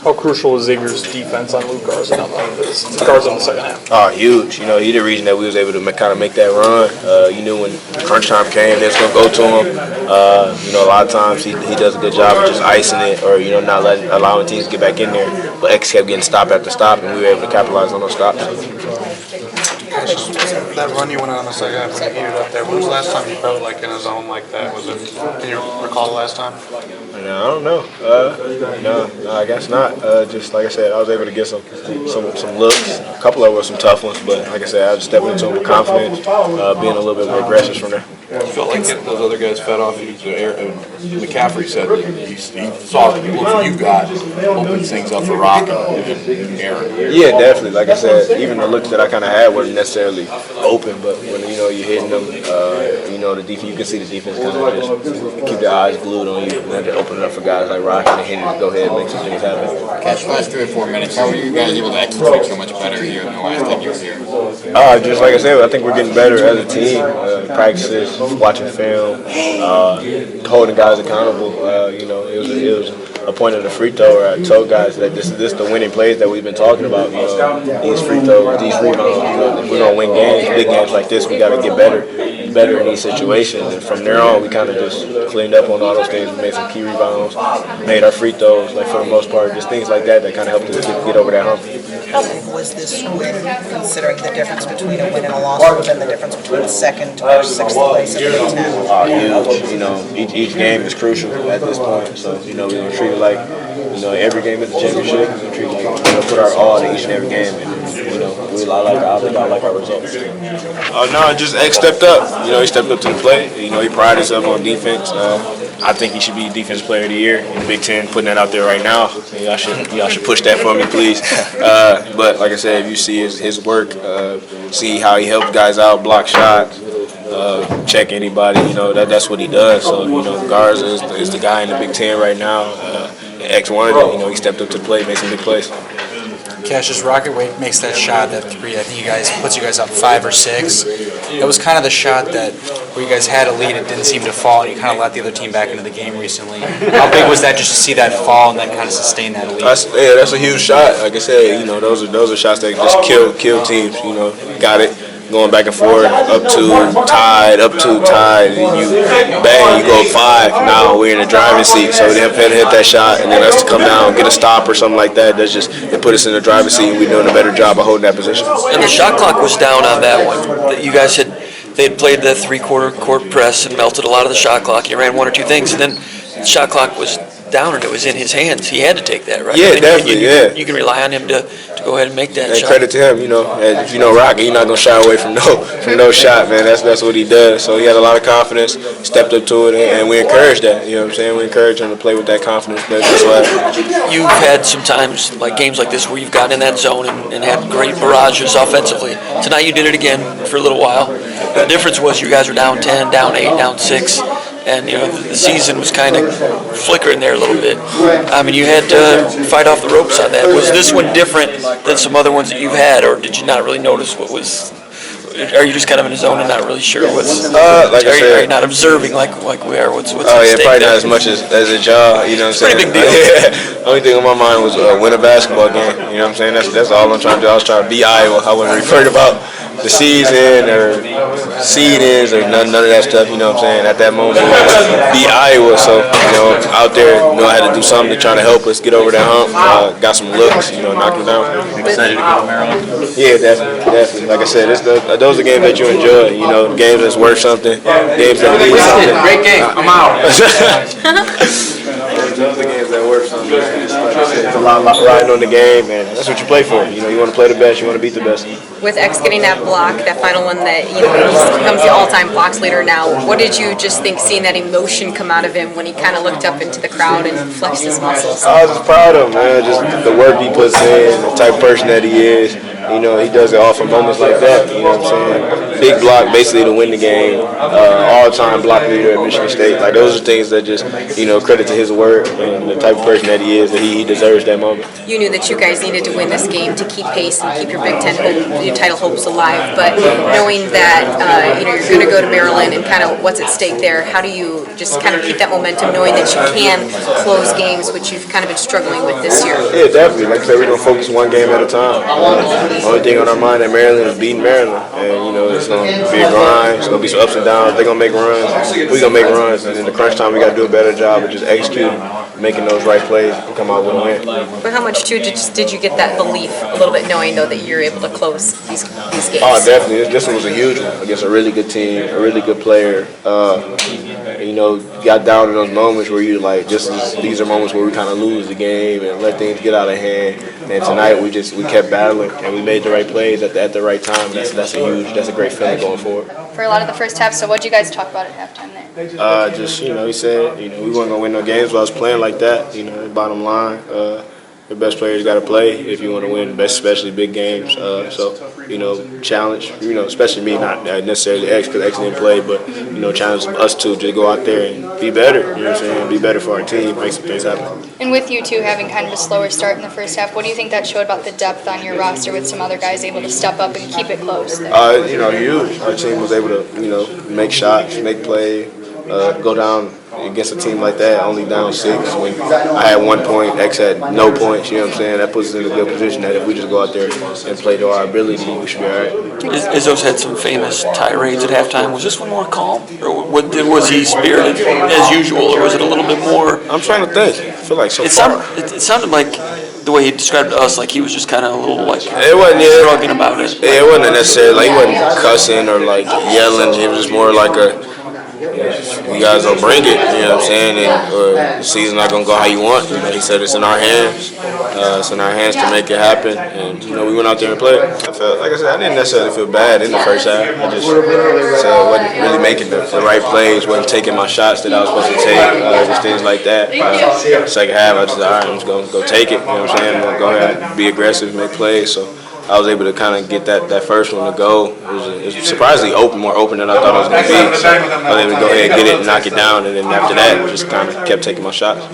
How crucial is Xavier's defense on Luke Garza in the second half? Oh, huge. You know, he the reason that we was able to kind of make that run. You knew when crunch time came, they was going to go to him. You know, a lot of times he does a good job of just icing it or, you know, not allowing teams to get back in there. But X kept getting stop after stop, and we were able to capitalize on those stops. That run you went on the second half when you heated up there, when was the last time you felt like in a zone like that? Was it, can you recall the last time? No, I don't know. No, I guess not. Just like I said, I was able to get some looks. A couple of them were some tough ones, but like I said, I just stepped into them with confidence, being a little bit more aggressive from there. You felt like those other guys fed off you. McCaffrey said that he saw the looks you got opened things up for Rock and Aaron. Yeah, definitely. Like I said, even the looks that I kind of had weren't necessarily open, but when you know you're hitting them, you know the defense. You can see the defense kind of just keep their eyes glued on you, and then they open it up for guys like Rock and Henry to go ahead and make some things happen. Cash, last 3 or 4 minutes, how were you guys able to execute so much better here than the last time you were here? Just like I said, I think we're getting better as a team. Practices, watching film, holding guys accountable. You know, it was a point of the free throw where I told guys that this is the winning plays that we've been talking about. You know, these free throws, these rebounds. You know, if we're gonna win games, big games like this, we got to get better in these situations. And from there on, we kind of just cleaned up on all those things. We made some key rebounds, made our free throws, like for the most part, just things like that kind of helped us get over that hump. How big was this win, considering the difference between a win and a loss, or then the difference between second or sixth place in the Big Ten? Huge. You know, each game is crucial at this point. So, you know, we're going to treat it like, you know, every game is a championship. We're going to treat it like, you know, put our all in each and every game. And, you know, I like our results. No, just X stepped up. You know, he stepped up to the plate. You know, he prided himself on defense. I think he should be Defensive Player of the Year in the Big Ten, putting that out there right now. Y'all should push that for me, please. But like I said, if you see his work, see how he helps guys out, block shots, check anybody, you know, that's what he does. So, you know, Garza is the guy in the Big Ten right now. X wanted it, you know, he stepped up to the plate, made some big plays. Cassius Rocket Wade makes that shot, that three. I think puts you guys up 5 or 6. It was kind of the shot that where you guys had a lead, it didn't seem to fall, and you kind of let the other team back into the game recently. How big was that just to see that fall and then kind of sustain that lead? That's a huge shot. Like I said, you know, those are shots that just kill teams. You know, got it. Going back and forth, up two, tied, and you bang, you go 5. Now we're in the driving seat, so they have to hit that shot, and then us to come down, get a stop or something like that. It put us in the driving seat, and we're doing a better job of holding that position. And the shot clock was down on that one. That you guys they'd played the 3/4 court press and melted a lot of the shot clock. You ran 1 or 2 things, and then the shot clock was down and it was in his hands. He had to take that, right? Yeah, definitely. You can rely on him to go ahead and make that shot. Credit to him, you know. If you know Rocky, he's not gonna shy away from no shot, man. That's what he does. So he had a lot of confidence, stepped up to it, and we encourage that. You know what I'm saying? We encourage him to play with that confidence. That's why you've had some times, like games like this, where you've gotten in that zone and had great barrages offensively. Tonight you did it again for a little while. The difference was you guys were down 10, down 8, down 6. And, you know, the season was kind of flickering there a little bit. I mean, you had to fight off the ropes on that. Was this one different than some other ones that you've had, or did you not really notice what was? Are you just kind of in a zone and not really sure what's? Like I said, are you not observing like we are? What's oh yeah, probably there? not as much as a job. You know what I'm saying? Pretty big deal. Yeah. Only thing on my mind was win a basketball game. You know what I'm saying? That's all I'm trying to do. I was trying to be Iowa. I wasn't referred about the season or seedings or none of that stuff. You know what I'm saying? At that moment, be Iowa. So you know, out there, you know, I had to do something to try to help us get over that hump. Got some looks, you know, knocked them down. Excited to go to Maryland? Yeah, definitely. Like I said, those are games that you enjoy. You know, games that's worth something, games that mean something. Great game. I'm out. Those are games that worth something. It's a lot riding on the game, and that's what you play for. You know, you want to play the best, you want to beat the best. With X getting that block, that final one that, you know, he becomes the all-time blocks leader now, what did you just think seeing that emotion come out of him when he kind of looked up into the crowd and flexed his muscles? I was just proud of him, man. Just the work he puts in, the type of person that he is. you know, he does it all for moments like that. You know what I'm saying? Big block, basically to win the game. All-time block leader at Michigan State. Like those are things that just, you know, credit to his work and the type of person that he is. That he deserves that moment. You knew that you guys needed to win this game to keep pace and keep your Big Ten your title hopes alive. But knowing that you know, you're going to go to Maryland and kind of what's at stake there, how do you just kind of keep that momentum, knowing that you can close games, which you've kind of been struggling with this year? Yeah, definitely. Like I said, we're going to focus one game at a time. The only thing on our mind at Maryland is beating Maryland. And, you know, it's going to be a grind. It's going to be some ups and downs. They're going to make runs. We're going to make runs. And in the crunch time, we got to do a better job of just executing, making those right plays, and come out with a win. But how much, too, did you get that belief a little bit, knowing, though, that you're able to close these games? Oh, definitely. This one was a huge one against a really good team, a really good player. You know, got down in those moments where you're like, these are moments where we kind of lose the game and let things get out of hand. And tonight we kept battling and we made the right plays at the right time. That's a great feeling going forward. For a lot of the first half, so what did you guys talk about at halftime there? Just, you know, he said, you know, we weren't gonna win no games while I was playing like that. You know, bottom line. The best players got to play if you want to win, especially big games. So, you know, challenge, you know, especially me, not necessarily X, because X didn't play, but, you know, challenge us to just go out there and be better, you know what I'm saying, be better for our team, make some things happen. And with you two having kind of a slower start in the first half, what do you think that showed about the depth on your roster with some other guys able to step up and keep it close there? You know, huge. Our team was able to, you know, make shots, make plays, go down against a team like that, only down 6. When I had 1 point, X had no points, you know what I'm saying? That puts us in a good position that if we just go out there and play to our ability, we should be all right. Izzo's had some famous tirades at halftime. Was this one more calm? Or was he spirited as usual, or was it a little bit more? I'm trying to think. I feel like It sounded like the way he described it to us, like he was just kind of a little like it wasn't struggling about it. Yeah, it wasn't necessarily like he wasn't cussing or like yelling. It was just more like you guys don't bring it, you know what I'm saying, and the season's not going to go how you want. You know, he said it's in our hands. It's in our hands to make it happen, and, you know, we went out there and played. I felt, like I said, I didn't necessarily feel bad in the first half. I just wasn't really making the right plays, wasn't taking my shots that I was supposed to take, just things like that. Second half, I just, all right, I'm just going to go take it, you know what I'm saying, I'm going to go ahead, be aggressive, make plays. So I was able to kind of get that first one to go. It was surprisingly more open than I thought it was going to be. So I was able to go ahead and get it and knock it down, and then after that, just kind of kept taking my shots.